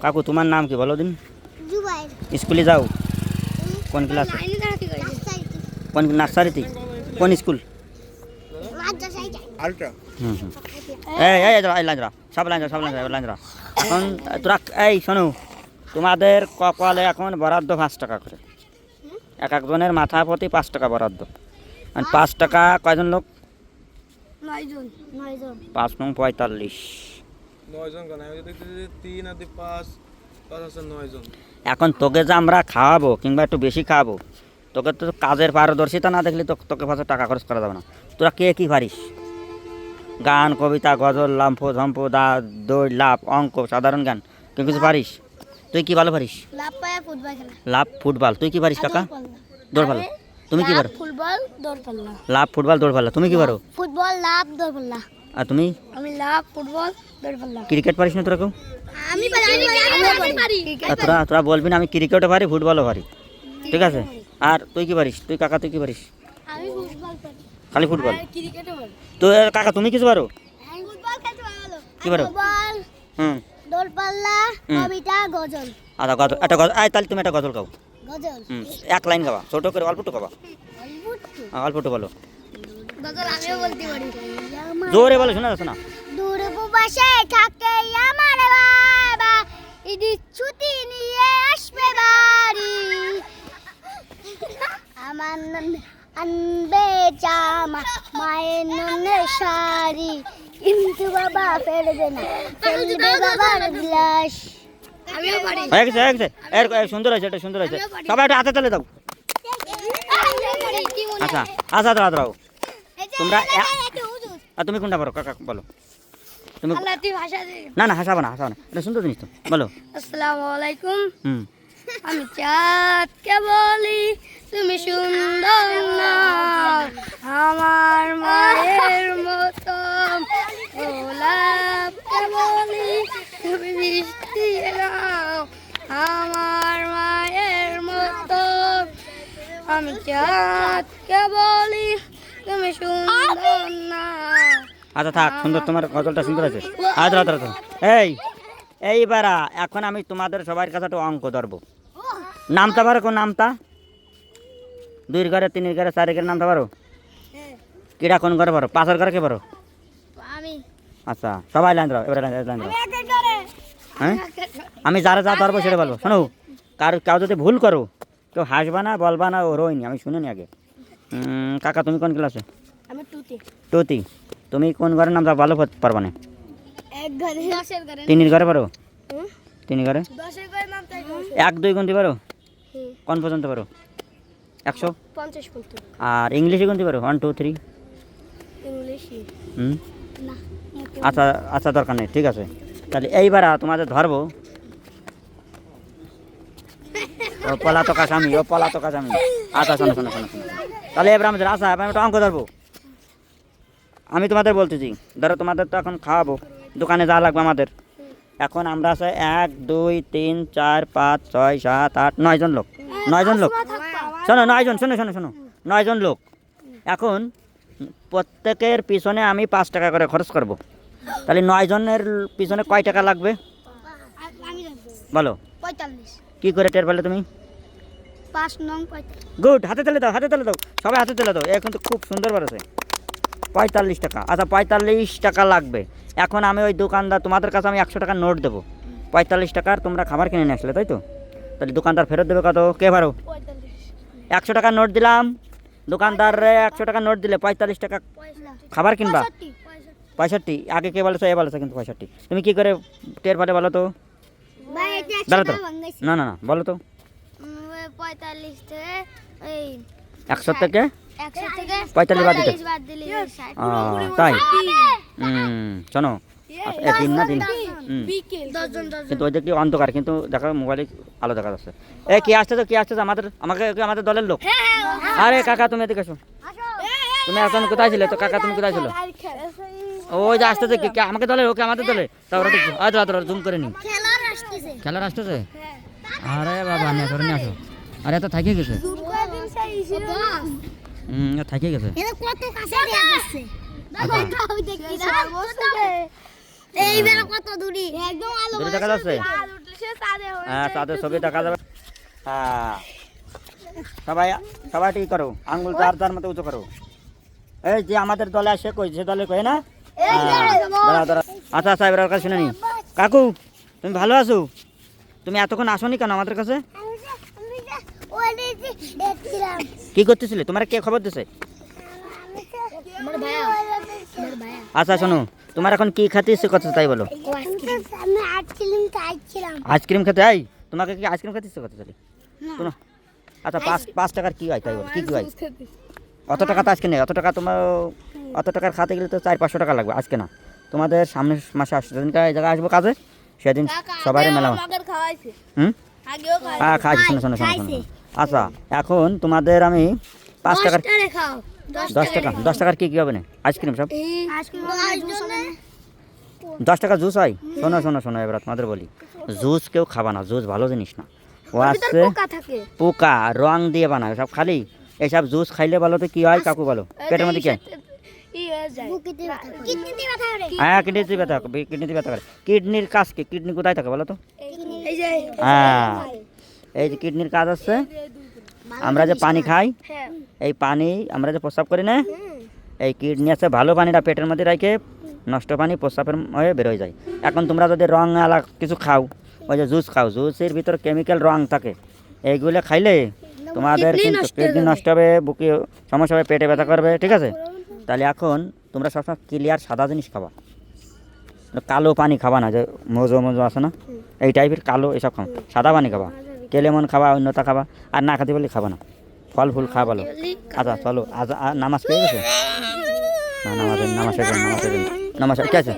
কাকু তোমার নাম কি বলো দিন? স্কুলে যাও? কোন ক্লাসে? কোন নার্সারিতে? কোন স্কুল? সব লাইন এখন তোরা এই শোনো, তোমাদের কপালে এখন বরাদ্দ 5 টাকা করে, এক একজনের মাথা প্রতি 5 টাকা বরাদ্দ। 5 টাকা কয়জন লোক? 9 জন। 5 নং 45। 9 জন কেন? আমি দেখতেছি 3 আর 5 5 আছে 9 জন। এখন তোকে যে আমরা খাওয়াবো কিংবা একটু বেশি খাওয়াবো, তোকে তো কাজের পারদর্শিতা না দেখলে তো তোকে পাশে টাকা খরচ করা যাবে না। তোরা কে কি পারিস? গান, কবিতা, গজল, লাম্ফ ঝম্প, দৌড়, লাভ, অঙ্ক, সাধারণ জ্ঞান, কেউ কিছু পারিস? তুই কি ভালো পারিস? লাভ পায়া ফুটবল খেলা। লাভ, ফুটবল। তুই কি পারিস কাকা? দৌড় পাল্লা। তুমি কি পারো? ফুটবল দৌড় পাল্লা। লাভ, ফুটবল, দৌড় পাল্লা। তুমি কি পারো? ফুটবল লাভ দৌড় পাল্লা। আর তুমি? আমি লাভ ফুটবল দৌড় পাল্লা। ক্রিকেট পারিস না তোরা কেউ? আমি পারি। তোরা বলবি না আমি ক্রিকেটও পারি, ফুটবলও পারি, ঠিক আছে? আর তুই কি পারিস? তুই কাকা তুই কি পারিস? আমি ফুটবল পারি। খালি ফুটবল? ক্রিকেটও পারি। তো কাকা তুমি কিছু পারো? আমি ফুটবল খেলতে ভালো। কি পারো? ফুটবল, দৌড় পাল্লা, কবিতা, গজল। আচ্ছা গজল, একটা গজল। তাহলে তুমি একটা গজল গাও। গজল? এক লাইন গাওয়া, ছোট করে, অল্পটু গাওয়া। অল্পটু বলো। গজল আমিও বলতে পারি। জোরে বলো, শোনা যাচ্ছে না। দূরে প্রবাসে থাকে আমার বাবা, ঈদের ছুটি নিয়ে আসবে বাড়ি। আমার আনবে জামা, মায়ের নন্যে শাড়ি, কিন্তু বাবা ফেলবে না, ফেলবে বাবার বিলাস। আমিও পারি। হয়ে গেছে, হয়ে গেছে। সুন্দর হয়েছে, এটা সুন্দর হয়েছে। সবাই একটু হাতে তালে দাও। আচ্ছা আচ্ছা দাও। তোমরা আর তুমি কোনটা পারো কাকা বলো? তুমি না হাসাবো না, এটা সুন্দর জিনিস তো, বলো। আসসালামু আলাইকুম। আমি চাঁদকে বলি তুমি সুন্দর না, আমার মায়ের মতো। গোলাপকে বলি তুমি মিষ্টি নাও, আমার মায়ের মতো। আমি চাঁদকে বলি তুমি সুন্দর না। আচ্ছা থাক, সুন্দর, তোমার গজলটা সুন্দর আছে। আচ্ছা এইবার এখন আমি তোমাদের সবার কাছে একটা অঙ্ক ধরবো। নামতে পারো? কোন নামতা? 2 ঘরে, 3 ঘরে, 4 ঘরে নামতে পারো? কিরা কোন ঘরে পারো? 5 ঘরে কে পারো? আমি। আচ্ছা সবাই লাইন ধরো, এবার লাইন ধরো। হ্যাঁ, আমি যারা যা ধরবো সেটা বলবো। শোনো, কেউ যদি ভুল করো, কেউ হাসবা না, বলবা না ও রোয়নি, আমি শুনিনি আগে। কাকা তুমি কোন ক্লাসে? আমি 2তে। তুমি কোন ঘরের নাম ভালো পারবা না? 1 ঘরে, 10 ঘরে। 3 ঘরে পারো? 3 ঘরে 10 ঘরে নাম তাই। 1 2 গুনতে পারো? কোন পর্যন্ত পারো? 150 পর্যন্ত। আর ইংলিশে গুনতে পারো? 1 2 3? ইংলিশে না। আচ্ছা দরকার নেই, ঠিক আছে। তাহলে এইবার তোমাদের ধরবো ও পলাতক আসামি। আচ্ছা শোনো। তাহলে এবার আমাদের আমি একটা অঙ্ক ধরবো। আমি তোমাদের বলতেছি, ধরো তোমাদের তো এখন খাওয়াবো, দোকানে যা লাগবে আমাদের। এখন আমরা আছে 1 2 3 4 5 6 7 8 9 জন লোক। 9 জন লোক, শোনো 9 জন, শোনো 9 জন লোক। এখন প্রত্যেকের পিছনে আমি 5 টাকা করে খরচ করব। তাহলে 9 জনের পিছনে কয় টাকা লাগবে বলো? 45। কি করে টের পেলে তুমি? 5 নং 45। গুড, হাতে তালে দাও, সবাই হাতে তালে দাও। এখন তো খুব সুন্দর বলেছে। 45 টাকা। আচ্ছা 45 টাকা লাগবে। এখন আমি ওই দোকানদার, তোমাদের কাছে আমি 100 টাকার নোট দেবো। 45 টাকার তোমরা খাবার কিনে নিয়ে আসলে, তাই তো? তাহলে দোকানদার ফেরত দেবে কত? কে পারো? 100 টাকার নোট দিলাম, দোকানদারে 100 টাকার নোট দিলে 45 টাকা খাবার কিনবা। 65। আগে কে বলেছো? এ বলেছো কিন্তু 65। তুমি কি করে টের পেলে বলো তো? বলো তো। না বলো তো। 45 থেকে এই 100 থেকে 45 বাদ দিতে। তাই? শোনো, দিন কিন্তু ওই দেখি অন্ধকার, কিন্তু দেখো মোবাইলে আলো দেখা যাচ্ছে। কে আসতেছে আমাদের দলের লোক। আরে কাকা তুমি এদিকে এসো। তুমি এখন কোথায় ছিলে তো কাকা? তুমি কোথায় ছিল? ওই যে আসতেছে, আমাকে দলের, ওকে আমাদের দলে। তারপরে জুম করে নি। খেলার আসতেছে? আরে বাবা নিয়ে আসো। আরে এত থাকি গেছে। থাকে গেছে এটা কত কাছে দেখা যাচ্ছে দেখো ওই দেখি না এই বেলা কত দূরে একদম আলো দূরে দেখা যাচ্ছে উঠছে সাদে হ্যাঁ তাদের ছবি দেখা যাবে হ্যাঁ সবাই সবাই ঠিক করো আঙ্গুল তার মতো উঁচু করো এই যে আমাদের দলে আসে কই যে দলে কই না দাঁড়া দাঁড়া আচ্ছা আচ্ছা এবার কাছে শুনে নি কাকু তুমি ভালো আছো তুমি এতক্ষণ আসোনি কেন আমাদের কাছে কি করতেছিলে তোমার কে খবর দিছে আমার ভাইয়া আচ্ছা শোনো তোমার এখন কি খেতে ইচ্ছে করছে তাই বলো আমি আইসক্রিম খাইছিলাম আইসক্রিম খেতে আই তোমাকে কি আইসক্রিম খেতে ইচ্ছে করতে চলি শোনো আচ্ছা 5 টাকার কি হয় তাই বলো কি কি হয় অত টাকা তো আজকে নেই অত টাকা তোমার অত টাকার খাতে গেলে তো 400-500 টাকা লাগবে আজকে না তোমাদের সামনের মাসে আসছে যেদিনকে এই জায়গায় আসবো কাজে সেদিন সবাই মেলা হ্যাঁ খাইছি শোনো আচ্ছা এখন তোমাদের আমি 5 টাকার 10 টাকার কি হবে না আইসক্রিম সব 10 টাকা জুস হয় শোনো এবার তোমাদের বলি জুস কেউ খাবা না জুস ভালো জিনিস না ও আসছে পোকা রং দিয়ে বানায় সব খালি এইসব জুস খাইলে বলো তো কি হয় কাকু বলো পেটের মধ্যে কি হয় হ্যাঁ কিডনিতে ব্যথা করে কিডনির কাজ কি কিডনি কোথায় থাকে বলো তো হ্যাঁ এই যে কিডনির কাজ আছে আমরা যে পানি খাই এই পানি আমরা যে প্রস্রাব করি না এই কিডনি আছে ভালো পানিটা পেটের মধ্যে রেখে নষ্ট পানি প্রস্রাবের হয়ে বেরোয় যায় এখন তোমরা যদি রং আলা কিছু খাও ওই যে জুস খাও জুসের ভিতরে কেমিক্যাল রং থাকে এইগুলো খাইলে তোমাদের কিন্তু কিডনি নষ্ট হবে বুকে সমস্যা হবে পেটে ব্যথা করবে ঠিক আছে তাহলে এখন তোমরা সবসময় ক্লিয়ার সাদা জিনিস খাবা কালো পানি খাবা না যে মজো আছে না এই টাইপের কালো এসব খাও সাদা পানি খাবা কেলেমন খাবা অন্যতা খাবা আর না খাতে বললে খাবা না ফল ফুল খাওয়া ভালো আচ্ছা চলো আজ নামাজ পেয়ে গেছে না নামাজ কে আছে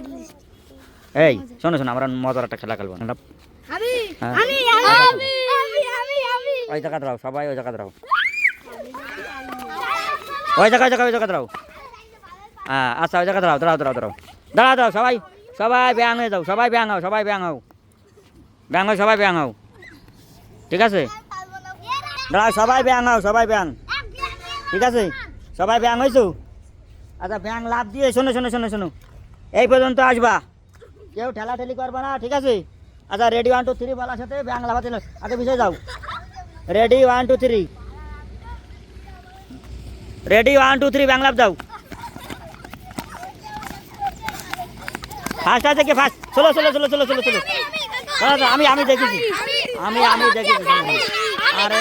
এই শোনো আমরা মজার একটা খেলা খেলবো ওই জায়গা দাও সবাই ওই জায়গা দাও ওই জায়গা দাও হ্যাঁ আচ্ছা ওই জায়গা দাঁড়াও সবাই ব্যাং হয়ে যাও সবাই ব্যাং হও ঠিক আছে দাঁড়াও সবাই ব্যাং ঠিক আছে সবাই ব্যাং হয়েছো আচ্ছা ব্যাং লাভ দিয়ে শোনো এই পর্যন্ত আসবা কেউ ঠেলাঠেলি করবা না ঠিক আছে আচ্ছা রেডি 1 2 3 বলার সাথে ব্যাং লাভাতে আগে পিছিয়ে যাও রেডি 1 2 3 রেডি 1 2 3 ব্যাং লাভ যাও ফার্স্ট আছে কি ফার্স্ট চলো আমি দেখেছি আরে